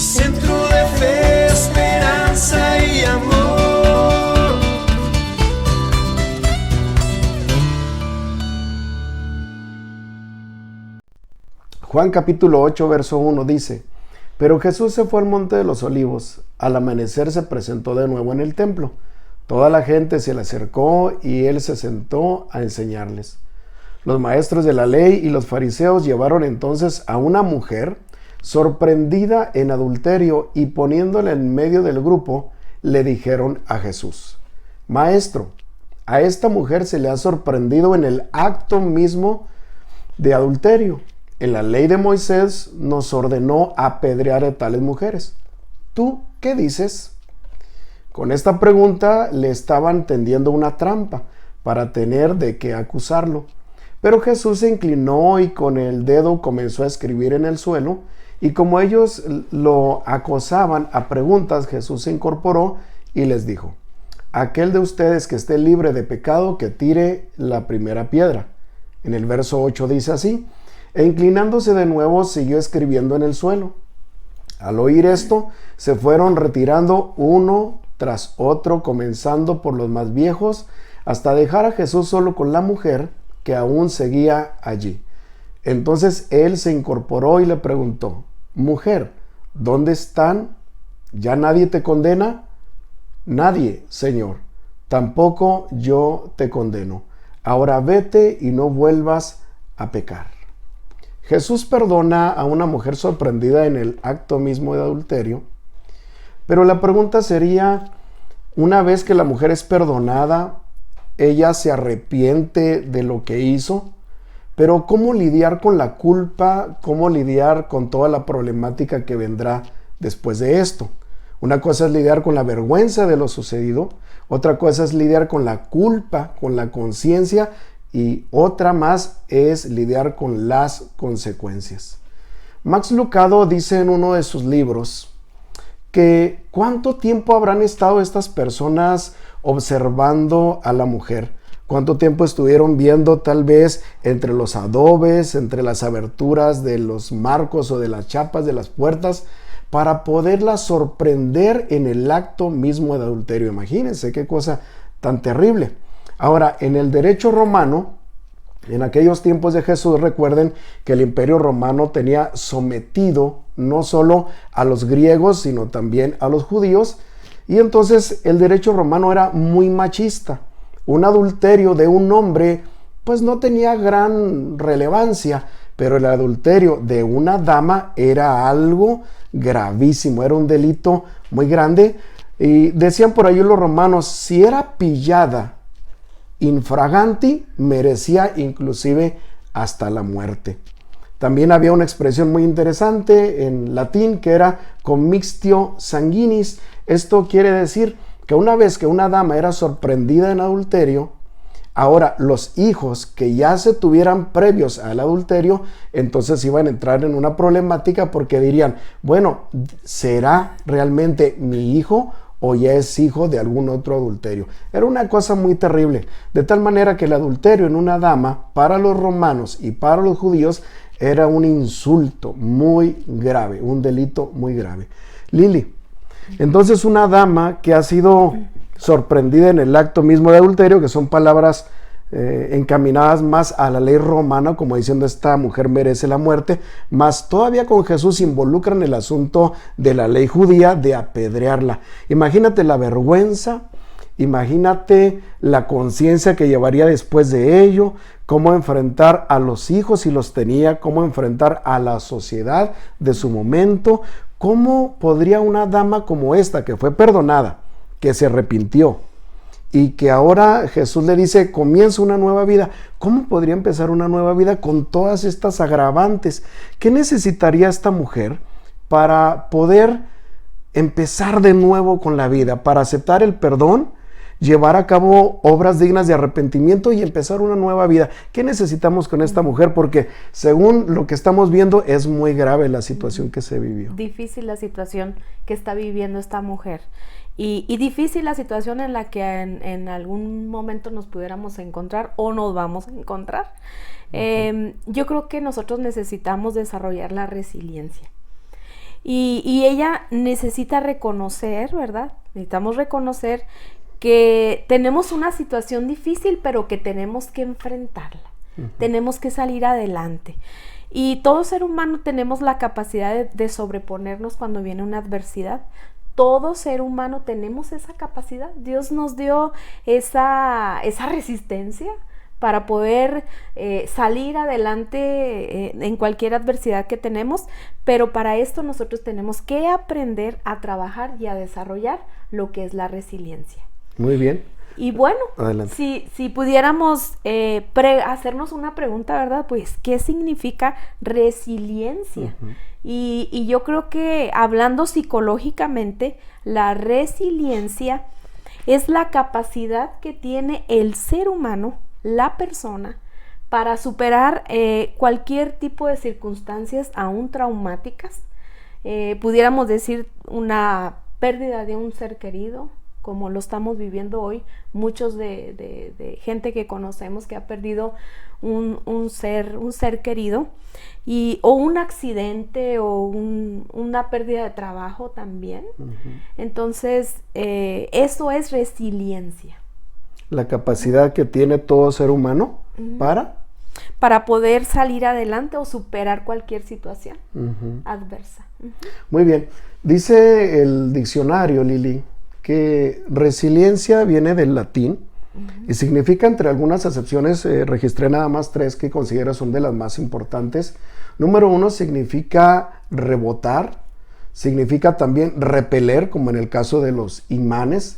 centro de fe, esperanza y amor. Juan capítulo 8, verso 1 dice: Pero Jesús se fue al monte de los olivos. Al amanecer se presentó de nuevo en el templo. Toda la gente se le acercó y él se sentó a enseñarles. Los maestros de la ley y los fariseos llevaron entonces a una mujer sorprendida en adulterio y poniéndola en medio del grupo, le dijeron a Jesús: Maestro, a esta mujer se le ha sorprendido en el acto mismo de adulterio. En la ley de Moisés nos ordenó apedrear a tales mujeres. ¿Tú qué dices? Con esta pregunta le estaban tendiendo una trampa para tener de qué acusarlo. Pero Jesús se inclinó y con el dedo comenzó a escribir en el suelo, y como ellos lo acosaban a preguntas, Jesús se incorporó y les dijo: Aquel de ustedes que esté libre de pecado, que tire la primera piedra. En el verso 8 dice así: E inclinándose de nuevo siguió escribiendo en el suelo. Al oír esto, se fueron retirando uno tras otro, comenzando por los más viejos, hasta dejar a Jesús solo con la mujer que aún seguía allí. Entonces él se incorporó y le preguntó: Mujer, ¿dónde están? ¿Ya nadie te condena? Nadie, Señor. Tampoco yo te condeno. Ahora vete y no vuelvas a pecar. Jesús perdona a una mujer sorprendida en el acto mismo de adulterio, pero la pregunta sería, una vez que la mujer es perdonada, ella se arrepiente de lo que hizo, pero ¿cómo lidiar con la culpa? ¿Cómo lidiar con toda la problemática que vendrá después de esto? Una cosa es lidiar con la vergüenza de lo sucedido, otra cosa es lidiar con la culpa, con la conciencia, y otra más es lidiar con las consecuencias. Max Lucado dice en uno de sus libros que ¿cuánto tiempo habrán estado estas personas observando a la mujer? ¿Cuánto tiempo estuvieron viendo tal vez entre los adobes, entre las aberturas de los marcos o de las chapas de las puertas, para poderla sorprender en el acto mismo de adulterio? Imagínense qué cosa tan terrible. Ahora, en el derecho romano, en aquellos tiempos de Jesús, recuerden que el imperio romano tenía sometido no solo a los griegos, sino también a los judíos, y entonces el derecho romano era muy machista. Un adulterio de un hombre pues no tenía gran relevancia, pero el adulterio de una dama era algo gravísimo, era un delito muy grande, y decían por ahí los romanos, si era pillada infraganti, merecía inclusive hasta la muerte. También había una expresión muy interesante en latín que era commixtio sanguinis. Esto quiere decir que una vez que una dama era sorprendida en adulterio, ahora los hijos que ya se tuvieran previos al adulterio, entonces iban a entrar en una problemática, porque dirían, bueno, ¿será realmente mi hijo o ya es hijo de algún otro adulterio? Era una cosa muy terrible, de tal manera que el adulterio en una dama para los romanos y para los judíos era un insulto muy grave, un delito muy grave. Lili, entonces una dama que ha sido sorprendida en el acto mismo de adulterio, que son palabras encaminadas más a la ley romana, como diciendo esta mujer merece la muerte, más todavía con Jesús involucran el asunto de la ley judía de apedrearla. Imagínate la vergüenza, imagínate la conciencia que llevaría después de ello, cómo enfrentar a los hijos si los tenía, cómo enfrentar a la sociedad de su momento. ¿Cómo podría una dama como esta, que fue perdonada, que se arrepintió y que ahora Jesús le dice comienza una nueva vida, cómo podría empezar una nueva vida con todas estas agravantes? ¿Qué necesitaría esta mujer para poder empezar de nuevo con la vida, para aceptar el perdón, llevar a cabo obras dignas de arrepentimiento y empezar una nueva vida? ¿Qué necesitamos con esta mujer? Porque según lo que estamos viendo es muy grave la situación que se vivió. Difícil la situación que está viviendo esta mujer. Y difícil la situación en la que en algún momento nos pudiéramos encontrar o nos vamos a encontrar. Yo creo que nosotros necesitamos desarrollar la resiliencia. Y ella necesita reconocer, ¿verdad? Necesitamos reconocer que tenemos una situación difícil, pero que tenemos que enfrentarla. Tenemos que salir adelante. Y todo ser humano tenemos la capacidad de sobreponernos cuando viene una adversidad. Todo ser humano tenemos esa capacidad. Dios nos dio esa resistencia para poder salir adelante en cualquier adversidad que tenemos, pero para esto nosotros tenemos que aprender a trabajar y a desarrollar lo que es la resiliencia. Muy bien. Y bueno, Adelante. si pudiéramos hacernos una pregunta, ¿verdad? Pues, ¿qué significa resiliencia? Y yo creo que hablando psicológicamente, la resiliencia es la capacidad que tiene el ser humano, la persona, para superar cualquier tipo de circunstancias aún traumáticas. Pudiéramos decir una pérdida de un ser querido, como lo estamos viviendo hoy, muchos de gente que conocemos que ha perdido un ser querido, o un accidente o una pérdida de trabajo también. Entonces, eso es resiliencia. La capacidad que tiene todo ser humano para poder salir adelante o superar cualquier situación adversa. Muy bien. Dice el diccionario, Lili, que resiliencia viene del latín y significa, entre algunas acepciones, registré nada más 3 que considero son de las más importantes. Número 1 significa rebotar, significa también repeler, como en el caso de los imanes,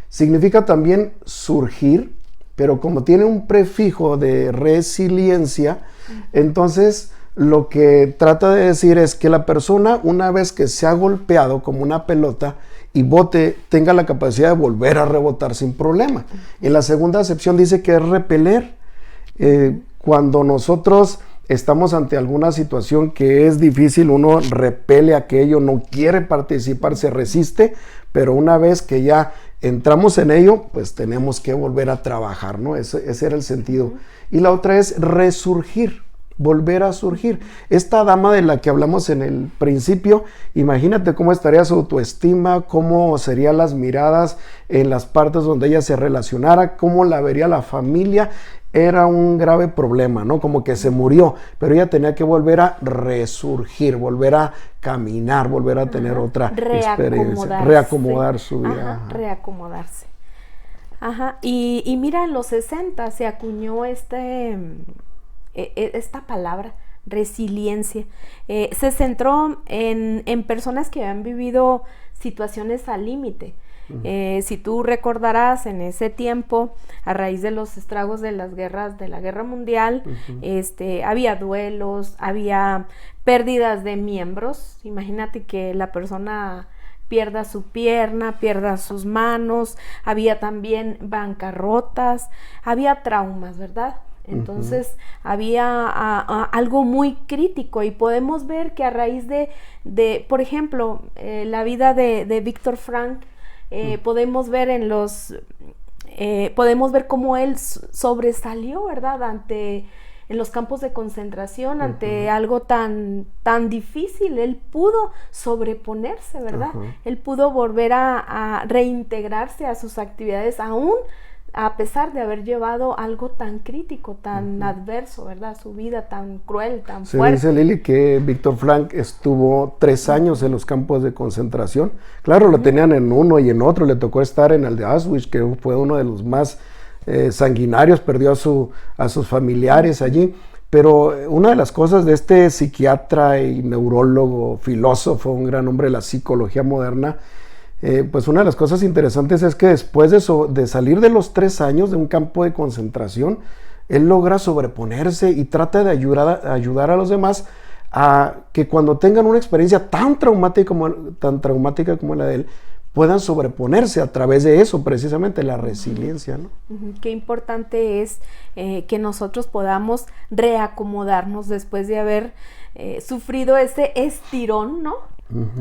significa también surgir, pero como tiene un prefijo de resiliencia, entonces lo que trata de decir es que la persona, una vez que se ha golpeado como una pelota y bote, tenga la capacidad de volver a rebotar sin problema. En la segunda acepción dice que es repeler. Cuando nosotros estamos ante alguna situación que es difícil, uno repele aquello, no quiere participar, se resiste, pero una vez que ya entramos en ello, pues tenemos que volver a trabajar, ¿no? Ese era el sentido. Y la otra es resurgir, volver a surgir. Esta dama de la que hablamos en el principio, imagínate cómo estaría su autoestima, cómo serían las miradas en las partes donde ella se relacionara, cómo la vería la familia. Era un grave problema, ¿no? Como que se murió, pero ella tenía que volver a resurgir, volver a caminar, volver a tener otra experiencia, reacomodar su vida. Reacomodarse. Y mira, en los 60 se acuñó esta palabra, resiliencia. Se centró en personas que han vivido situaciones al límite. Si tú recordarás, en ese tiempo, a raíz de los estragos de las guerras, de la guerra mundial, había duelos, había pérdidas de miembros. Imagínate que la persona pierda su pierna, pierda sus manos, había también bancarrotas, había traumas, ¿verdad? Entonces había algo muy crítico, y podemos ver que a raíz de por ejemplo, la vida de Víctor Frank, podemos ver podemos ver cómo él sobresalió, ¿verdad? En los campos de concentración, ante algo tan difícil. Él pudo sobreponerse, ¿verdad? Él pudo volver a reintegrarse a sus actividades, aún a pesar de haber llevado algo tan crítico, tan adverso, ¿verdad? Su vida tan cruel, tan fuerte. Se dice, Lili, que Víctor Frank estuvo 3 años en los campos de concentración. Claro, lo tenían en uno y en otro. Le tocó estar en el de Auschwitz, que fue uno de los más sanguinarios. Perdió a sus familiares allí. Pero una de las cosas de este psiquiatra y neurólogo, filósofo, un gran hombre de la psicología moderna, pues una de las cosas interesantes es que después de salir de los 3 años de un campo de concentración, él logra sobreponerse y trata de ayudar a los demás a que cuando tengan una experiencia tan traumática como la de él, puedan sobreponerse a través de eso, precisamente la resiliencia, ¿no? Qué importante es que nosotros podamos reacomodarnos después de haber sufrido ese estirón, ¿no?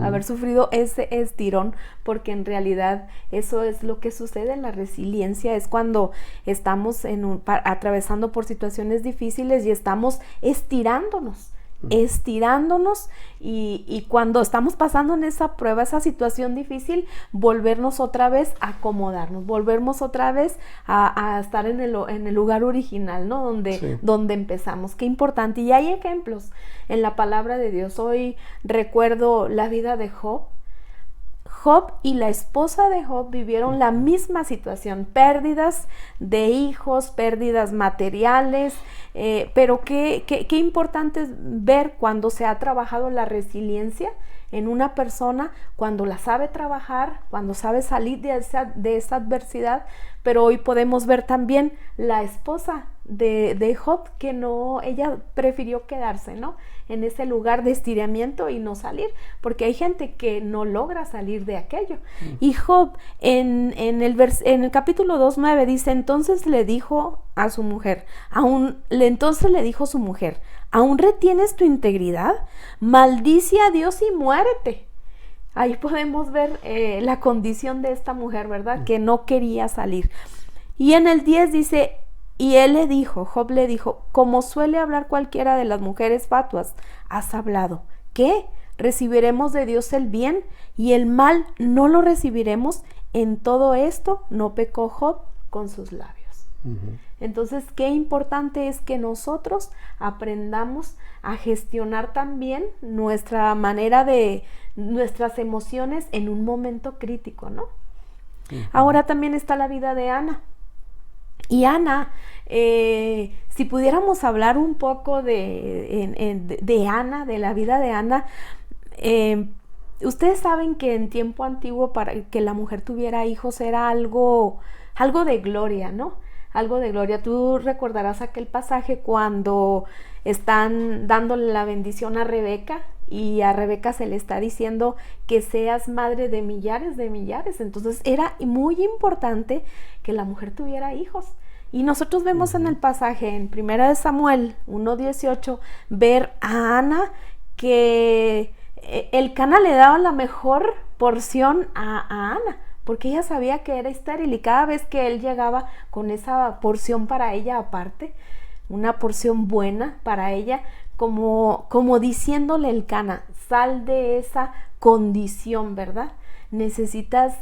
Haber sufrido ese estirón, porque en realidad eso es lo que sucede en la resiliencia. Es cuando estamos atravesando por situaciones difíciles y estamos estirándonos. estirándonos y cuando estamos pasando en esa prueba, esa situación difícil, volvernos otra vez a acomodarnos, volvernos otra vez a estar en el lugar original, ¿no? Donde empezamos. Qué importante. Y hay ejemplos en la palabra de Dios. Hoy recuerdo la vida de Job. Job y la esposa de Job vivieron la misma situación, pérdidas de hijos, pérdidas materiales, pero qué importante es ver cuando se ha trabajado la resiliencia en una persona, cuando la sabe trabajar, cuando sabe salir de esa adversidad. Pero hoy podemos ver también la esposa de Job, que no, ella prefirió quedarse, ¿no?, en ese lugar de estiramiento y no salir, porque hay gente que no logra salir de aquello. Y Job en el capítulo 2:9 dice, entonces le dijo su mujer, ¿aún retienes tu integridad? Maldice a Dios y muérete. Ahí podemos ver la condición de esta mujer, ¿verdad? Que no quería salir. Y en el 10 dice, y Job le dijo, como suele hablar cualquiera de las mujeres fatuas, has hablado. ¿Qué? ¿Recibiremos de Dios el bien y el mal no lo recibiremos? En todo esto no pecó Job con sus labios. Entonces, qué importante es que nosotros aprendamos a gestionar también nuestra manera de nuestras emociones en un momento crítico, ¿no? Ahora también está la vida de Ana. Y Ana, si pudiéramos hablar un poco de Ana, de la vida de Ana, ustedes saben que en tiempo antiguo para que la mujer tuviera hijos era algo de gloria, ¿no? Algo de gloria. Tú recordarás aquel pasaje cuando están dándole la bendición a Rebeca y a Rebeca se le está diciendo que seas madre de millares de millares. Entonces era muy importante que la mujer tuviera hijos. Y nosotros vemos en el pasaje, en 1 Samuel 1:18, ver a Ana que Elcana le daba la mejor porción a Ana, porque ella sabía que era estéril y cada vez que él llegaba con esa porción para ella aparte, una porción buena para ella, como diciéndole Elcana, sal de esa condición, ¿verdad? Necesitas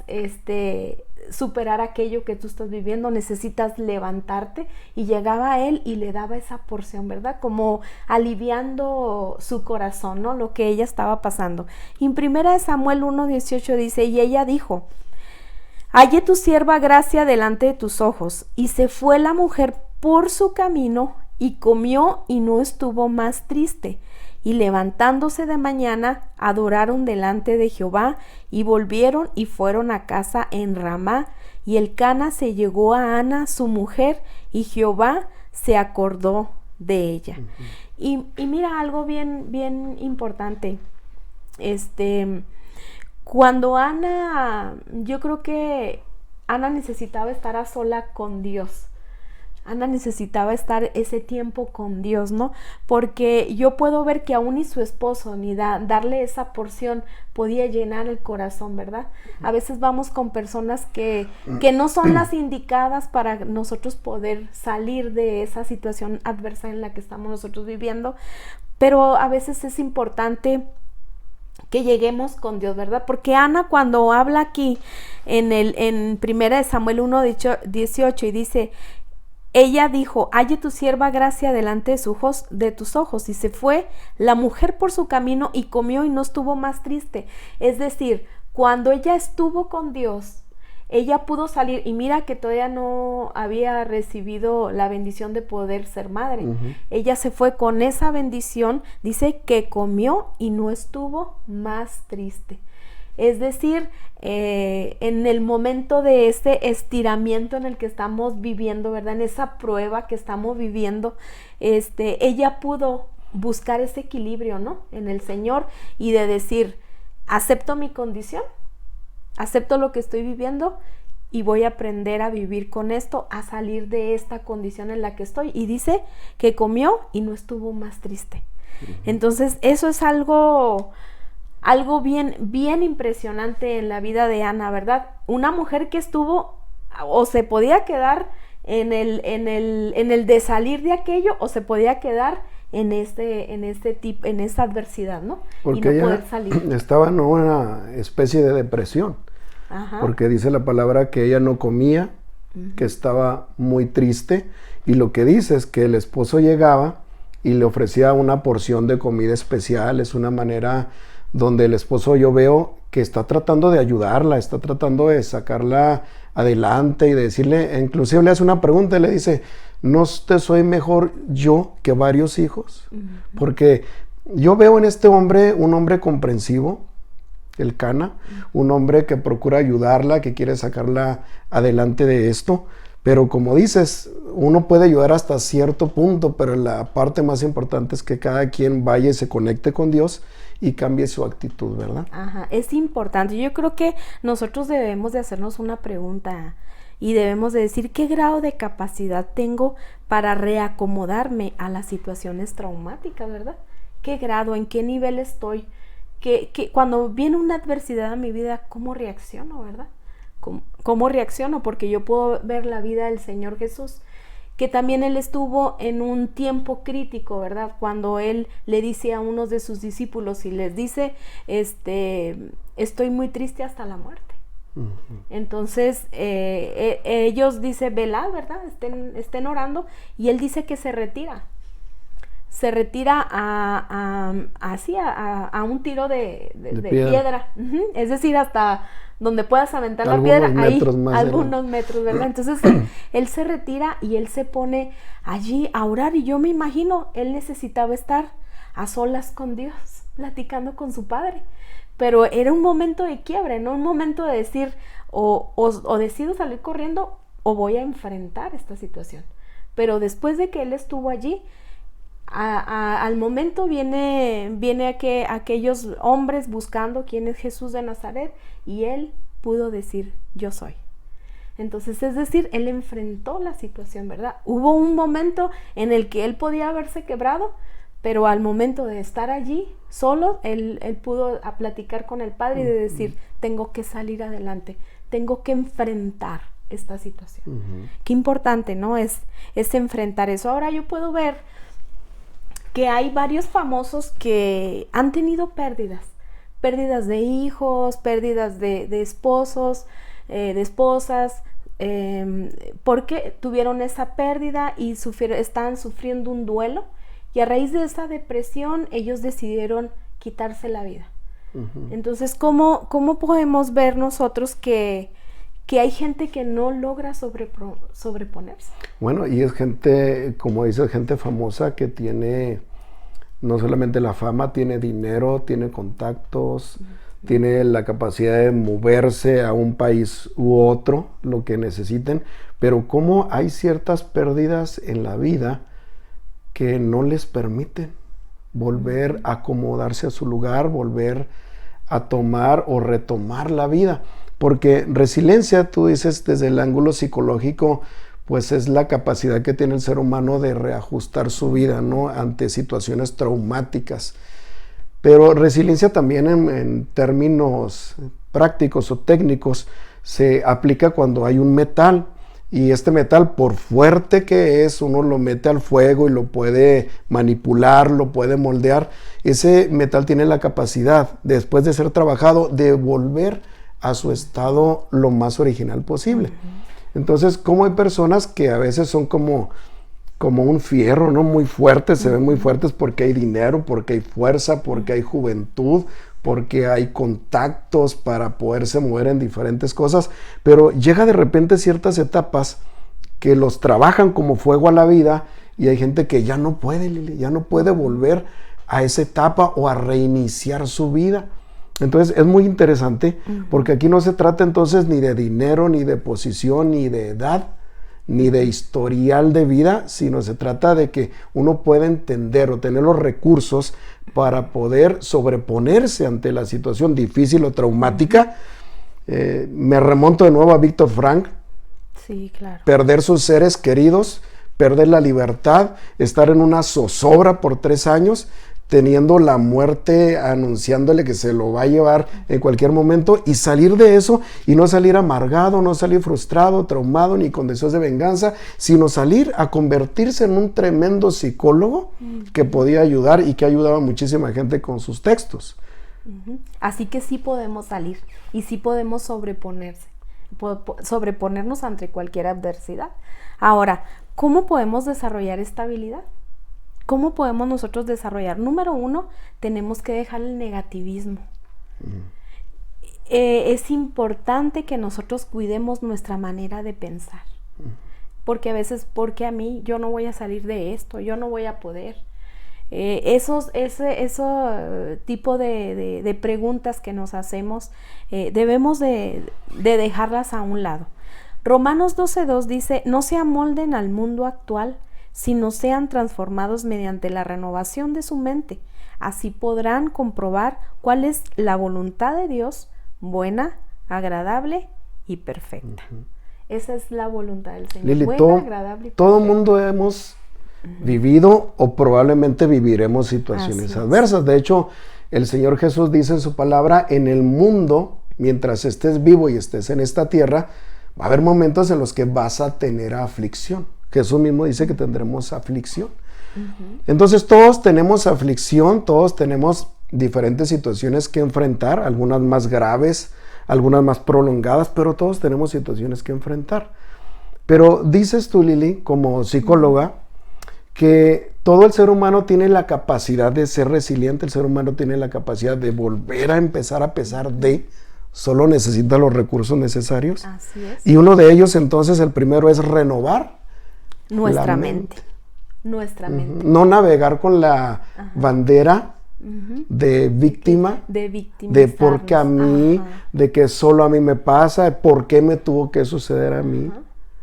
superar aquello que tú estás viviendo, necesitas levantarte, y llegaba a él y le daba esa porción, ¿verdad? Como aliviando su corazón, ¿no? Lo que ella estaba pasando. Y en 1 Samuel 1:18 dice, y ella dijo, hallé tu sierva gracia delante de tus ojos, y se fue la mujer por su camino y comió y no estuvo más triste. Y levantándose de mañana, adoraron delante de Jehová, y volvieron y fueron a casa en Ramá. Y Elcana se llegó a Ana, su mujer, y Jehová se acordó de ella. Y mira algo bien importante. Cuando Ana, yo creo que Ana necesitaba estar a sola con Dios. Ana necesitaba estar ese tiempo con Dios, ¿no? Porque yo puedo ver que aún ni su esposo ni darle esa porción podía llenar el corazón, ¿verdad? A veces vamos con personas que no son las indicadas para nosotros poder salir de esa situación adversa en la que estamos nosotros viviendo, pero a veces es importante que lleguemos con Dios, ¿verdad? Porque Ana, cuando habla aquí en 1 Samuel 1:18 y dice, ella dijo, halle tu sierva gracia delante de tus ojos, y se fue la mujer por su camino y comió y no estuvo más triste. Es decir, cuando ella estuvo con Dios, ella pudo salir, y mira que todavía no había recibido la bendición de poder ser madre. Ella se fue con esa bendición, dice que comió y no estuvo más triste. Es decir, en el momento de ese estiramiento en el que estamos viviendo, ¿verdad? En esa prueba que estamos viviendo, ella pudo buscar ese equilibrio, ¿no? En el Señor, y de decir, acepto mi condición, acepto lo que estoy viviendo y voy a aprender a vivir con esto, a salir de esta condición en la que estoy. Y dice que comió y no estuvo más triste. Entonces, eso es algo bien impresionante en la vida de Ana, ¿verdad? Una mujer que estuvo, o se podía quedar en el de salir de aquello, o se podía quedar en esta adversidad, ¿no? Porque y no ella poder salir. estaba en una especie de depresión, Ajá. porque dice la palabra que ella no comía, que estaba muy triste, y lo que dice es que el esposo llegaba y le ofrecía una porción de comida especial. Es una manera donde el esposo, yo veo que está tratando de ayudarla, está tratando de sacarla adelante y de decirle, inclusive le hace una pregunta y le dice, ¿no te soy mejor yo que varios hijos? Porque yo veo en este hombre un hombre comprensivo, el Cana, un hombre que procura ayudarla, que quiere sacarla adelante de esto. Pero como dices, uno puede ayudar hasta cierto punto, pero la parte más importante es que cada quien vaya y se conecte con Dios y cambie su actitud, ¿verdad? Ajá, es importante. Yo creo que nosotros debemos de hacernos una pregunta y debemos de decir qué grado de capacidad tengo para reacomodarme a las situaciones traumáticas, ¿verdad? ¿Qué grado, en qué nivel estoy? Cuando viene una adversidad a mi vida, ¿cómo reacciono, verdad? ¿Cómo reacciono? Porque yo puedo ver la vida del Señor Jesús, que también Él estuvo en un tiempo crítico, ¿verdad? Cuando Él le dice a unos de sus discípulos y les dice, estoy muy triste hasta la muerte. Entonces, ellos dicen, velad, ¿verdad? Estén orando, y Él dice que se retira a un tiro de piedra. Es decir, hasta donde puedas aventar la piedra, ahí, algunos metros, ¿verdad? Entonces él se retira y él se pone allí a orar, y yo me imagino, él necesitaba estar a solas con Dios, platicando con su Padre, pero era un momento de quiebre, no un momento de decir, o decido salir corriendo, o voy a enfrentar esta situación. Pero después de que él estuvo allí, al momento viene aquellos hombres buscando quién es Jesús de Nazaret, y él pudo decir, yo soy. Entonces, es decir, él enfrentó la situación, ¿verdad? Hubo un momento en el que él podía haberse quebrado, pero al momento de estar allí solo, él pudo platicar con el Padre y de decir, tengo que salir adelante, tengo que enfrentar esta situación. Qué importante, ¿no? Es enfrentar eso. Ahora yo puedo ver que hay varios famosos que han tenido pérdidas de hijos, pérdidas de esposos, de esposas, porque tuvieron esa pérdida y estaban sufriendo un duelo, y a raíz de esa depresión ellos decidieron quitarse la vida. Entonces, ¿cómo podemos ver nosotros que hay gente que no logra sobreponerse? Bueno, y es gente, como dices, gente famosa que tiene no solamente la fama, tiene dinero, tiene contactos, tiene la capacidad de moverse a un país u otro, lo que necesiten, pero cómo hay ciertas pérdidas en la vida que no les permiten volver a acomodarse a su lugar, volver a tomar o retomar la vida. Porque resiliencia, tú dices desde el ángulo psicológico, pues es la capacidad que tiene el ser humano de reajustar su vida, ¿no?, ante situaciones traumáticas. Pero resiliencia también en términos prácticos o técnicos se aplica cuando hay un metal, y este metal, por fuerte que es, uno lo mete al fuego y lo puede manipular, lo puede moldear. Ese metal tiene la capacidad, después de ser trabajado, de volver a su estado lo más original posible. Entonces, como hay personas que a veces son como un fierro, ¿no?, muy fuertes, se ven muy fuertes porque hay dinero, porque hay fuerza, porque hay juventud, porque hay contactos para poderse mover en diferentes cosas, pero llega de repente ciertas etapas que los trabajan como fuego a la vida, y hay gente que ya no puede, Lili, ya no puede volver a esa etapa o a reiniciar su vida. Entonces es muy interesante, porque aquí no se trata entonces ni de dinero, ni de posición, ni de edad, ni de historial de vida, sino se trata de que uno pueda entender o tener los recursos para poder sobreponerse ante la situación difícil o traumática. Me remonto de nuevo a Víctor Frank. Sí, claro. Perder sus seres queridos, perder la libertad, estar en una zozobra por 3 años, teniendo la muerte anunciándole que se lo va a llevar en cualquier momento, y salir de eso y no salir amargado, no salir frustrado, traumado, ni con deseos de venganza, sino salir a convertirse en un tremendo psicólogo que podía ayudar y que ayudaba a muchísima gente con sus textos. Así que sí podemos salir y sí podemos sobreponernos ante cualquier adversidad. Ahora, ¿cómo podemos desarrollar esta habilidad? ¿Cómo podemos nosotros desarrollar? Número 1, tenemos que dejar el negativismo. Es importante que nosotros cuidemos nuestra manera de pensar. Porque a veces, porque a mí, yo no voy a salir de esto, yo no voy a poder. Ese tipo de preguntas que nos hacemos, debemos de dejarlas a un lado. Romanos 12:2 dice, no se amolden al mundo actual, sino sean transformados mediante la renovación de su mente. Así podrán comprobar cuál es la voluntad de Dios, buena, agradable y perfecta. Esa es la voluntad del Señor. Lili, buena, agradable y perfecta. todo mundo hemos vivido o probablemente viviremos situaciones adversas. De hecho, el Señor Jesús dice en su palabra, en el mundo, mientras estés vivo y estés en esta tierra, va a haber momentos en los que vas a tener aflicción. Jesús mismo dice que tendremos aflicción. Entonces todos tenemos aflicción, todos tenemos diferentes situaciones que enfrentar, algunas más graves, algunas más prolongadas, pero todos tenemos situaciones que enfrentar. Pero dices tú, Lili, como psicóloga, que todo el ser humano tiene la capacidad de ser resiliente, el ser humano tiene la capacidad de volver a empezar a pesar de, solo necesita los recursos necesarios. Así es. Y uno de ellos, entonces, el primero es renovar nuestra mente. Nuestra mente. No navegar con la bandera de víctima, de por qué a mí, de que solo a mí me pasa, de por qué me tuvo que suceder a mí.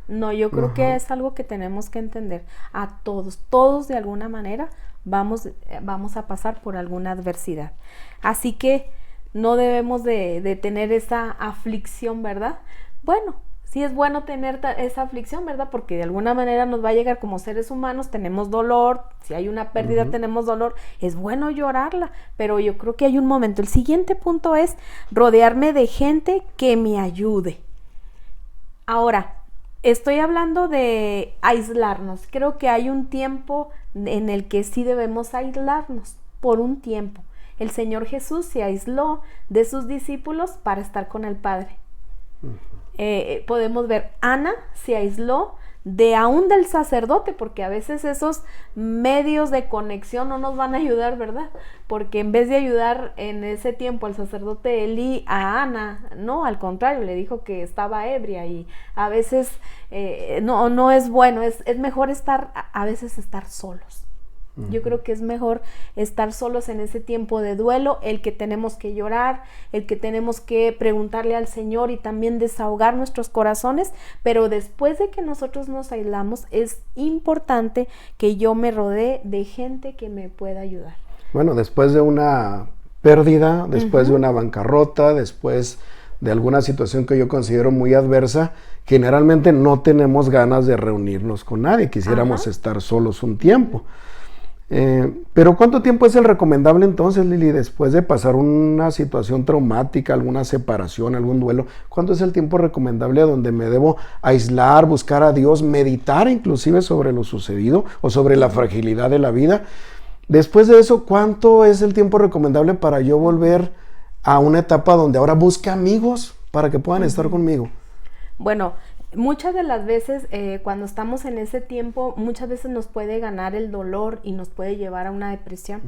No, yo creo que es algo que tenemos que entender a todos de alguna manera vamos a pasar por alguna adversidad. Así que no debemos de tener esa aflicción, ¿verdad? Bueno, sí es bueno tener esa aflicción, ¿verdad? Porque de alguna manera nos va a llegar como seres humanos, tenemos dolor, si hay una pérdida tenemos dolor, es bueno llorarla, pero yo creo que hay un momento. El siguiente punto es rodearme de gente que me ayude. Ahora, estoy hablando de aislarnos. Creo que hay un tiempo en el que sí debemos aislarnos, por un tiempo. El Señor Jesús se aisló de sus discípulos para estar con el Padre. Podemos ver, Ana se aisló aún del sacerdote, porque a veces esos medios de conexión no nos van a ayudar, ¿verdad? Porque en vez de ayudar en ese tiempo al sacerdote Elí a Ana, no, al contrario, le dijo que estaba ebria, y a veces no es bueno, es mejor a veces estar solos. Yo creo que es mejor estar solos en ese tiempo de duelo, el que tenemos que llorar, el que tenemos que preguntarle al Señor y también desahogar nuestros corazones, pero después de que nosotros nos aislamos, es importante que yo me rodee de gente que me pueda ayudar. Bueno, después de una pérdida, después de una bancarrota, después de alguna situación que yo considero muy adversa, generalmente no tenemos ganas de reunirnos con nadie, quisiéramos estar solos un tiempo. Pero ¿cuánto tiempo es el recomendable entonces, Lili, después de pasar una situación traumática, alguna separación, algún duelo? ¿Cuánto es el tiempo recomendable donde me debo aislar, buscar a Dios, meditar inclusive sobre lo sucedido o sobre la fragilidad de la vida? Después de eso, ¿cuánto es el tiempo recomendable para yo volver a una etapa donde ahora busque amigos para que puedan estar conmigo? Bueno, muchas de las veces cuando estamos en ese tiempo, muchas veces nos puede ganar el dolor y nos puede llevar a una depresión.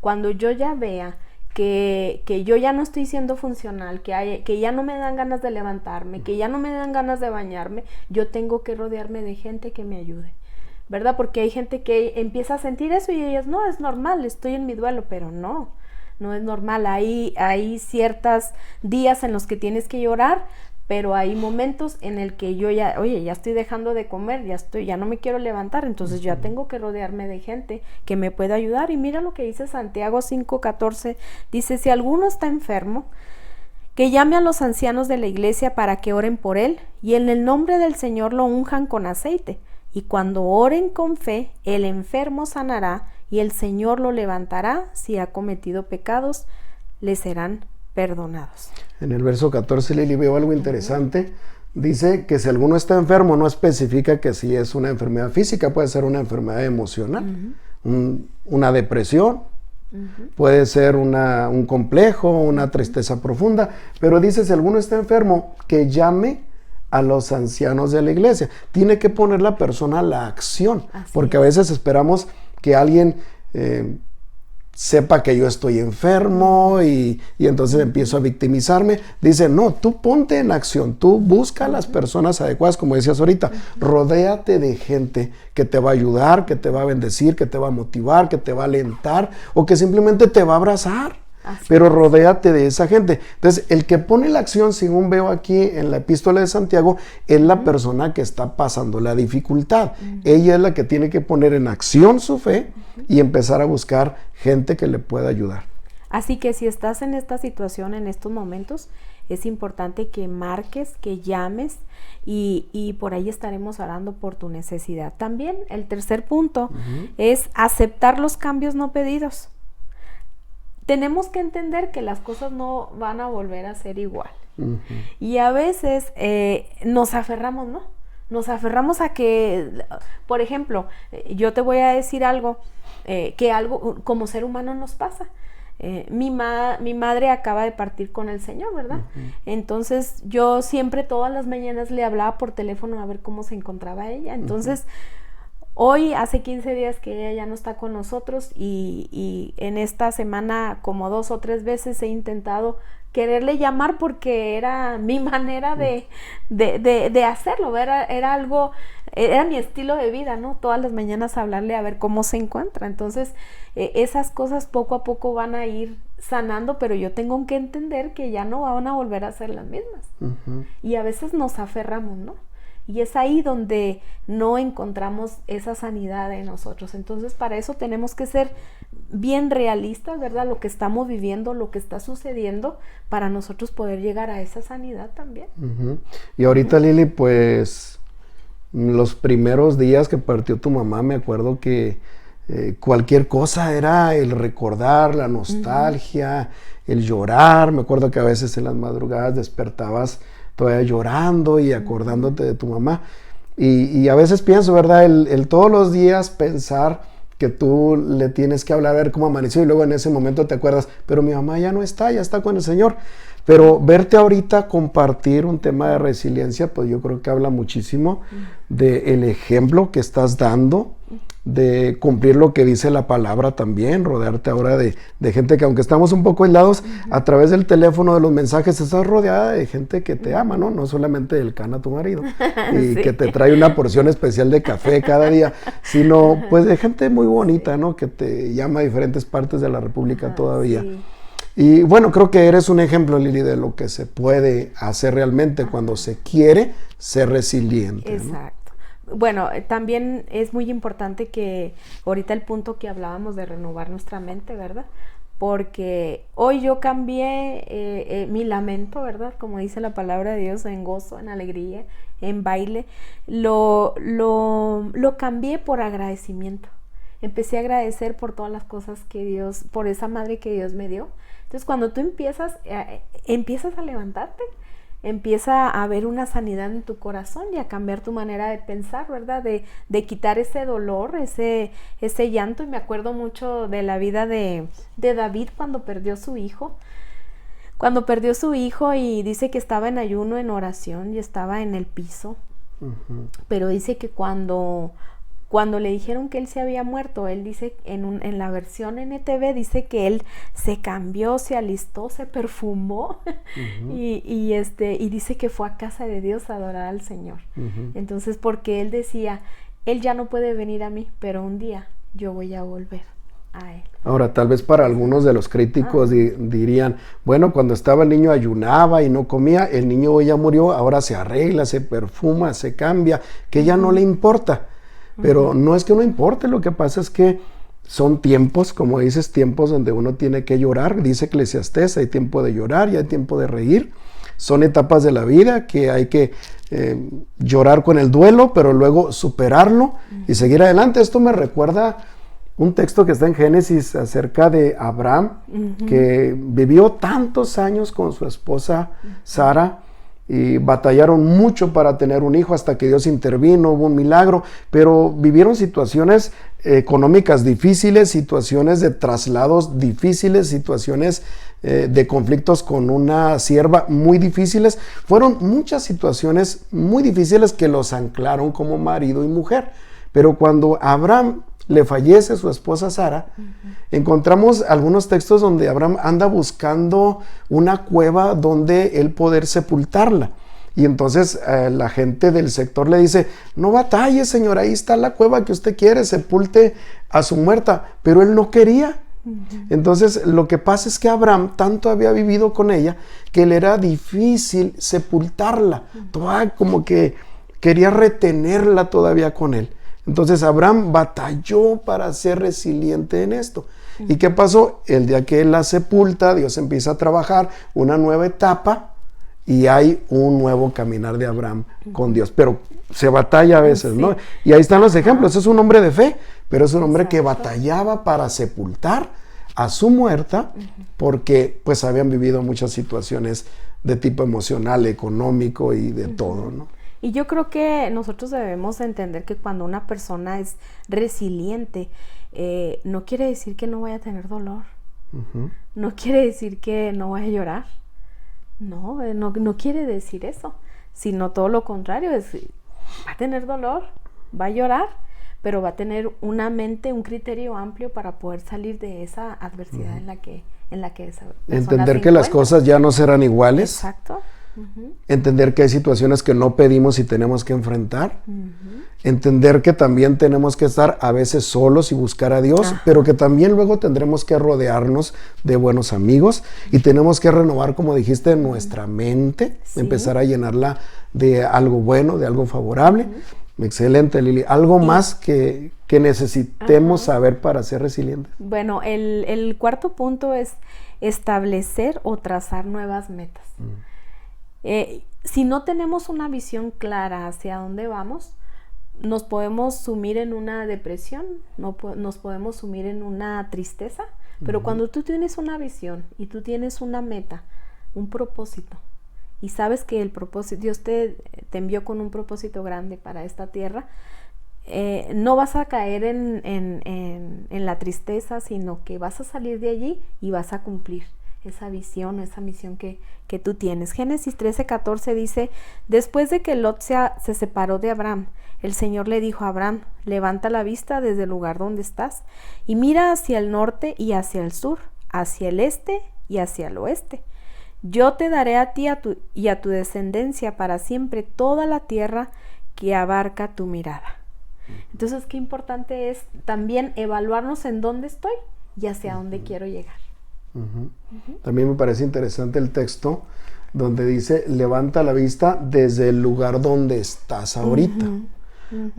Cuando yo ya vea que yo ya no estoy siendo funcional, que ya no me dan ganas de levantarme, que ya no me dan ganas de bañarme, yo tengo que rodearme de gente que me ayude, ¿verdad? Porque hay gente que empieza a sentir eso y ellas, no, es normal, estoy en mi duelo, pero no es normal. Hay ciertos días en los que tienes que llorar, pero hay momentos en el que yo ya estoy dejando de comer, ya no me quiero levantar, entonces ya tengo que rodearme de gente que me pueda ayudar. Y mira lo que dice Santiago 5:14, dice, si alguno está enfermo, que llame a los ancianos de la iglesia para que oren por él, y en el nombre del Señor lo unjan con aceite, y cuando oren con fe, el enfermo sanará, y el Señor lo levantará. Si ha cometido pecados, le serán perdonados. En el verso 14, Lili, veo algo interesante. Dice que si alguno está enfermo, no especifica que si es una enfermedad física, puede ser una enfermedad emocional, una depresión, puede ser un complejo, una tristeza profunda, pero dice si alguno está enfermo, que llame a los ancianos de la iglesia. Tiene que poner la persona a la acción, porque a veces esperamos que alguien sepa que yo estoy enfermo y entonces empiezo a victimizarme. Dice, no, tú ponte en acción, tú busca a las personas adecuadas, como decías ahorita, rodéate de gente que te va a ayudar, que te va a bendecir, que te va a motivar, que te va a alentar o que simplemente te va a abrazar. Pero rodéate de esa gente. Entonces, el que pone la acción, según veo aquí en la epístola de Santiago, es la persona que está pasando la dificultad. Ella es la que tiene que poner en acción su fe y empezar a buscar gente que le pueda ayudar. Así que si estás en esta situación, en estos momentos, es importante que marques, que llames y por ahí estaremos orando por tu necesidad. También el tercer punto es aceptar los cambios no pedidos. Tenemos que entender que las cosas no van a volver a ser igual. Y a veces nos aferramos, ¿no? Nos aferramos a que, por ejemplo, yo te voy a decir algo, que algo como ser humano nos pasa. Mi madre acaba de partir con el Señor, ¿verdad? Entonces yo siempre todas las mañanas le hablaba por teléfono a ver cómo se encontraba ella. Entonces hoy hace 15 días que ella ya no está con nosotros y en esta semana como 2 o 3 veces he intentado quererle llamar porque era mi manera de hacerlo, era algo, era mi estilo de vida, ¿no? Todas las mañanas hablarle a ver cómo se encuentra. Entonces esas cosas poco a poco van a ir sanando, pero yo tengo que entender que ya no van a volver a ser las mismas. Y a veces nos aferramos, ¿no? Y es ahí donde no encontramos esa sanidad en nosotros. Entonces, para eso tenemos que ser bien realistas, ¿verdad? Lo que estamos viviendo, lo que está sucediendo, para nosotros poder llegar a esa sanidad también. Y ahorita, Lili, pues, los primeros días que partió tu mamá, me acuerdo que cualquier cosa era el recordar, la nostalgia, el llorar. Me acuerdo que a veces en las madrugadas despertabas todavía llorando y acordándote de tu mamá. Y a veces pienso, ¿verdad? El todos los días pensar que tú le tienes que hablar a ver cómo amaneció y luego en ese momento te acuerdas, pero mi mamá ya no está, ya está con el Señor. Pero verte ahorita compartir un tema de resiliencia, pues yo creo que habla muchísimo del ejemplo que estás dando, de cumplir lo que dice la palabra también, rodearte ahora de gente que aunque estamos un poco aislados, a través del teléfono, de los mensajes, estás rodeada de gente que te ama, ¿no? No solamente el Cana, tu marido, y que te trae una porción especial de café cada día, sino pues de gente muy bonita, ¿no? Que te llama a diferentes partes de la República todavía. Y bueno, creo que eres un ejemplo, Lili, de lo que se puede hacer realmente cuando se quiere ser resiliente, ¿no? Exacto. Bueno, también es muy importante que ahorita el punto que hablábamos de renovar nuestra mente, ¿verdad? Porque hoy yo cambié mi lamento, ¿verdad? Como dice la palabra de Dios, en gozo, en alegría, en baile, lo cambié por agradecimiento. Empecé a agradecer por todas las cosas que Dios, por esa madre que Dios me dio. Entonces, cuando tú empiezas a levantarte, empieza a haber una sanidad en tu corazón y a cambiar tu manera de pensar, ¿verdad? De quitar ese dolor, ese llanto. Y me acuerdo mucho de la vida de David cuando perdió su hijo. Cuando perdió su hijo y dice que estaba en ayuno, en oración y estaba en el piso. Pero dice que cuando le dijeron que él se había muerto, él dice en la versión NTV, dice que él se cambió, se alistó, se perfumó y dice que fue a casa de Dios a adorar al Señor. Entonces, porque él decía, él ya no puede venir a mí, pero un día yo voy a volver a él. Ahora, tal vez para algunos de los críticos dirían, bueno, cuando estaba el niño ayunaba y no comía, el niño hoy ya murió, ahora se arregla, se perfuma, se cambia, que ya no le importa. Pero no es que no importe, lo que pasa es que son tiempos, como dices, tiempos donde uno tiene que llorar. Dice Eclesiastés, hay tiempo de llorar y hay tiempo de reír. Son etapas de la vida que hay que llorar con el duelo, pero luego superarlo y seguir adelante. Esto me recuerda un texto que está en Génesis acerca de Abraham, que vivió tantos años con su esposa Sara, y batallaron mucho para tener un hijo hasta que Dios intervino, hubo un milagro, pero vivieron situaciones económicas difíciles, situaciones de traslados difíciles, situaciones de conflictos con una sierva muy difíciles. Fueron muchas situaciones muy difíciles que los anclaron como marido y mujer. Pero cuando Abraham le fallece su esposa Sara, encontramos algunos textos donde Abraham anda buscando una cueva donde él poder sepultarla. Y entonces la gente del sector le dice, no batalle, señor, ahí está la cueva que usted quiere, sepulte a su muerta. Pero él no quería. Entonces lo que pasa es que Abraham tanto había vivido con ella que le era difícil sepultarla. Como que quería retenerla todavía con él. Entonces Abraham batalló para ser resiliente en esto. ¿Y qué pasó? El día que él la sepulta, Dios empieza a trabajar una nueva etapa y hay un nuevo caminar de Abraham con Dios. Pero se batalla a veces, ¿no? Y ahí están los ejemplos. Es un hombre de fe, pero es un hombre que batallaba para sepultar a su muerta porque pues habían vivido muchas situaciones de tipo emocional, económico y de todo, ¿no? Y yo creo que nosotros debemos entender que cuando una persona es resiliente, no quiere decir que no vaya a tener dolor. No quiere decir que no vaya a llorar. No quiere decir eso. Sino todo lo contrario. Va a tener dolor, va a llorar, pero va a tener una mente, un criterio amplio para poder salir de esa adversidad en la que esa persona entender se que las encuentra. cosas ya no serán iguales. Exacto. Entender que hay situaciones que no pedimos y tenemos que enfrentar. Entender que también tenemos que estar a veces solos y buscar a Dios, pero que también luego tendremos que rodearnos de buenos amigos y tenemos que renovar, como dijiste, nuestra mente, empezar a llenarla de algo bueno, de algo favorable. Excelente, Lili. ¿Algo más que necesitemos saber para ser resilientes? Bueno, el cuarto punto es establecer o trazar nuevas metas. Si no tenemos una visión clara hacia dónde vamos, nos podemos sumir en una depresión, nos podemos sumir en una tristeza, pero cuando tú tienes una visión y tú tienes una meta, un propósito, y sabes que el propósito, Dios te envió con un propósito grande para esta tierra, no vas a caer en la tristeza, sino que vas a salir de allí y vas a cumplir esa visión o esa misión que tú tienes. Génesis 13:14 dice, después de que Lot se separó de Abraham, el Señor le dijo a Abraham, levanta la vista desde el lugar donde estás y mira hacia el norte y hacia el sur, hacia el este y hacia el oeste. Yo te daré a ti y a tu descendencia para siempre toda la tierra que abarca tu mirada. Entonces, qué importante es también evaluarnos en dónde estoy y hacia dónde quiero llegar. También me parece interesante el texto donde dice, levanta la vista desde el lugar donde estás ahorita.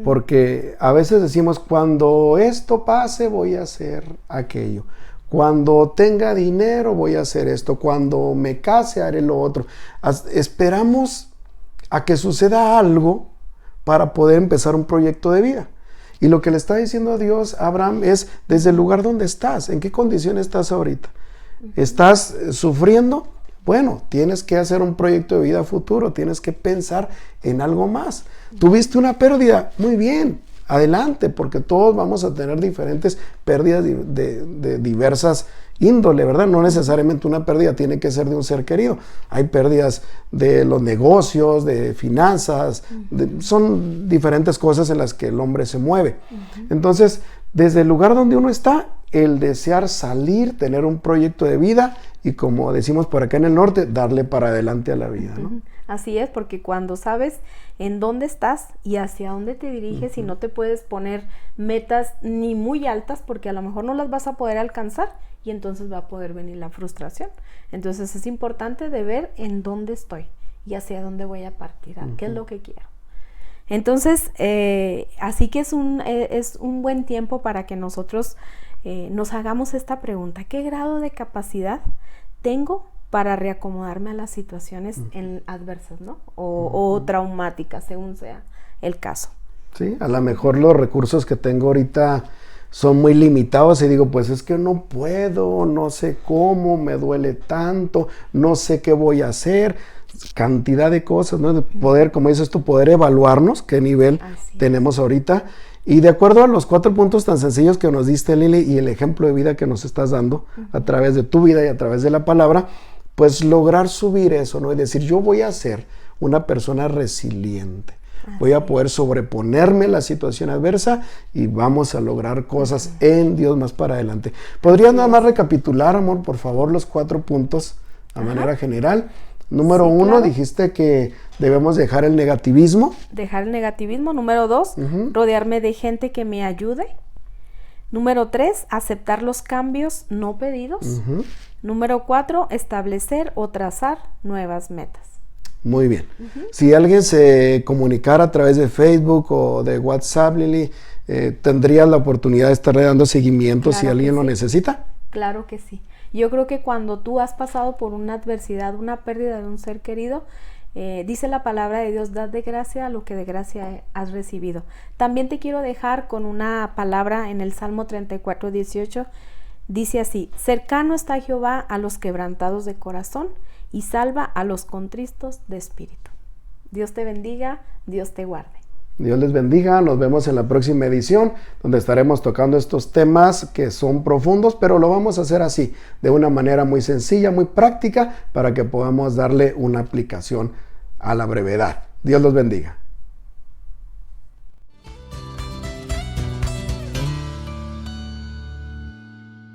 Porque a veces decimos, cuando esto pase voy a hacer aquello. Cuando tenga dinero voy a hacer esto. Cuando me case haré lo otro. Esperamos a que suceda algo para poder empezar un proyecto de vida. Y lo que le está diciendo a Dios a Abraham es desde el lugar donde estás. ¿En qué condición estás ahorita? ¿Estás sufriendo? Bueno, tienes que hacer un proyecto de vida futuro, tienes que pensar en algo más. ¿Tuviste una pérdida? Muy bien, adelante, porque todos vamos a tener diferentes pérdidas de diversas índole, ¿verdad? No necesariamente una pérdida tiene que ser de un ser querido. Hay pérdidas de los negocios, de finanzas, son diferentes cosas en las que el hombre se mueve. Entonces, desde el lugar donde uno está, el desear salir, tener un proyecto de vida y, como decimos por acá en el norte, darle para adelante a la vida, ¿no? Así es, porque cuando sabes en dónde estás y hacia dónde te diriges y no te puedes poner metas ni muy altas porque a lo mejor no las vas a poder alcanzar y entonces va a poder venir la frustración. Entonces es importante de ver en dónde estoy y hacia dónde voy a partir, qué es lo que quiero. Entonces, así que es un buen tiempo para que nosotros nos hagamos esta pregunta: ¿qué grado de capacidad tengo para reacomodarme a las situaciones adversas, ¿no? O traumáticas, según sea el caso? Sí, a lo mejor los recursos que tengo ahorita son muy limitados y digo, pues es que no puedo, no sé cómo, me duele tanto, no sé qué voy a hacer, cantidad de cosas, ¿no? De poder, como dices tú, poder evaluarnos, qué nivel tenemos ahorita. Y de acuerdo a los 4 puntos tan sencillos que nos diste, Lili, y el ejemplo de vida que nos estás dando a través de tu vida y a través de la palabra, pues lograr subir eso, ¿no? Y decir, yo voy a ser una persona resiliente. Voy a poder sobreponerme a la situación adversa y vamos a lograr cosas en Dios más para adelante. ¿Podrías nada más recapitular, amor, por favor, los 4 puntos a manera general? Número 1, claro. Dijiste que debemos dejar el negativismo. Dejar el negativismo. Número 2, rodearme de gente que me ayude. Número 3, aceptar los cambios no pedidos. Número 4, establecer o trazar nuevas metas. Muy bien. Si alguien se comunicara a través de Facebook o de WhatsApp, Lili, ¿tendrías la oportunidad de estarle dando seguimiento si alguien lo necesita? Claro que sí. Yo creo que cuando tú has pasado por una adversidad, una pérdida de un ser querido, dice la palabra de Dios, dad de gracia a lo que de gracia has recibido. También te quiero dejar con una palabra en el Salmo 34:18. Dice así: cercano está Jehová a los quebrantados de corazón y salva a los contristos de espíritu. Dios te bendiga, Dios te guarde. Dios les bendiga, nos vemos en la próxima edición, donde estaremos tocando estos temas que son profundos, pero lo vamos a hacer así, de una manera muy sencilla, muy práctica, para que podamos darle una aplicación a la brevedad. Dios los bendiga.